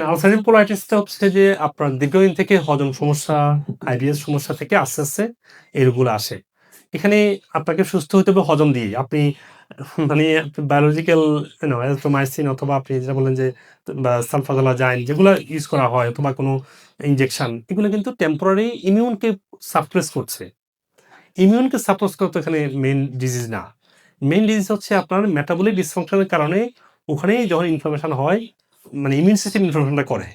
Ulcerative কোলাইটিসটা হচ্ছে যে আপনার দীর্ঘদিন থেকে হজম সমস্যা, আইবিএস সমস্যা থেকে আস্তে, আস্তে এই রোগগুলো আসে। এখানে আপনাকে সুস্থ হইতে হবে হজম দিয়েই। আপনি মানে বায়োলজিক্যাল এজিথ্রোমাইসিন অথবা আপনি যেটা বললেন যে বা সালফাডালাজাইন যেগুলা ইউজ করা হয় অথবা কোনো ইনজেকশন এগুলো কিন্তু টেম্পোরারি ইমিউনকে সাপ্রেস করছে। ইমিউনকে সাপ্রেস করা তো এখানে মেইন ডিজিজ না। মেইন ডিজিজ হচ্ছে আপনার মেটাবলিক ডিসফাংশনের কারণে ওখানেই যখন ইনফ্লামেশন হয় মানে ইমিউন সিস্টেম ইনফ্লামেশনটা করে।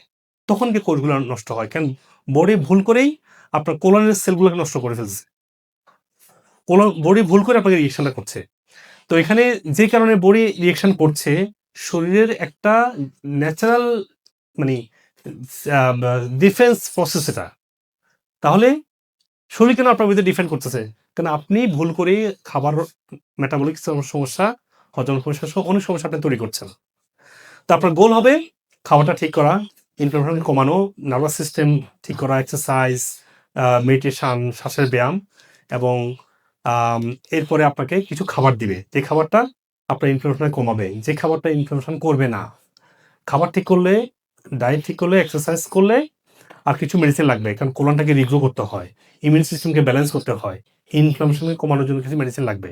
তখন গিয়ে কোষগুলো নষ্ট হয়। কারণ বডি ভুল করেই আপনার কোলনের সেলগুলোকে নষ্ট করে ফেলছে। বডি ভুল করে আপনাকে রিঅ্যাকশনটা করছে। তো এখানে যে কারণে বডি রিঅ্যাকশন করছে, শরীরের একটা ন্যাচারাল মানে আ বা ডিফেন্স প্রসেস এটা। তাহলে শরীর কেন আপনার ভিতরে ডিফেন্ড করতেছে? কারণ আপনি ভুল করেই খাবার মেটাবলিক সমস্যা, হজম সমস্যা সহ অনেক সমস্যা আপনি তৈরি করছেন। তো আপনার গোল হবে খাবারটা ঠিক করা, ইনফ্লামেশন কমানো, নার্ভাস সিস্টেম ঠিক করা, এক্সারসাইজ, মেডিটেশন, শ্বাসের ব্যায়াম এবং আম এরপরে আপনাকে কিছু খাবার দিবে। যে খাবারটা আপনার ইনফ্লামেশন কমাবে, যে খাবারটা ইনফ্লামেশন করবে না। খাবার ঠিক করলে, ডায়েট ঠিক করলে, এক্সারসাইজ করলে আর কিছু মেডিসিন লাগবে। কারণ কোলনটাকে রিগ্রো করতে হয়। ইমিউন সিস্টেমকে ব্যালেন্স করতে হয়। ইনফ্লামেশনকে কমানোর জন্য কিছু মেডিসিন লাগবে।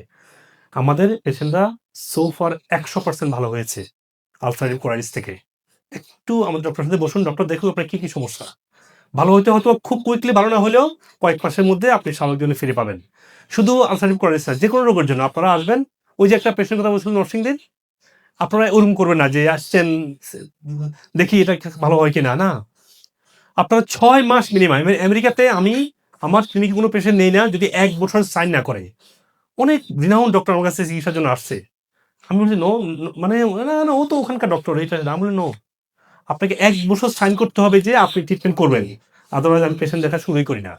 আমাদের পেশেন্টরা সো ফার ১০০% ভালো হয়েছে আলসারেটিভ কোলাইটিস থেকে। একটু আমাদের ডক্টরের সাথে বসুন, ডক্টর দেখুক আপনার কি, কি সমস্যা। ভালো হইতে হয়তো খুব কুইকলি ভালো না হলেও কয়েক মাসের মধ্যে আপনি স্বাভাবিক জীবনে ফিরে পাবেন। শুধু আলসারেটিভ কোলাইটিস না, যেকোনো রোগের জন্য আপনারা আসবেন। ওই যে একটা পেশেন্টের কথা বলছিলেন নরসিংদীর, আপনারা ওরকম করবেন না যে আসছেন দেখি এটা ভালো হয় কিনা, না। আপনারা ৬ মাস মিনিমাম আমেরিকাতে আমি আমার ক্লিনিকে কোনো পেশেন্ট নেই না যদি ১ বছর সাইন না করে। অনেক রিনাউন্ড ডক্টর আমার কাছে চিকিৎসার জন্য আসছে। আমি বলছি, "নো, মানে না, না ও তো ওখানকার ডক্টর এটা।" আমি বলি, "নো, আপনাকে ১ বছর সাইন করতে হবে যে আপনি ট্রিটমেন্ট করবেন। আদারওয়াইজ আমি পেশেন্ট দেখা শুরুই করি না।"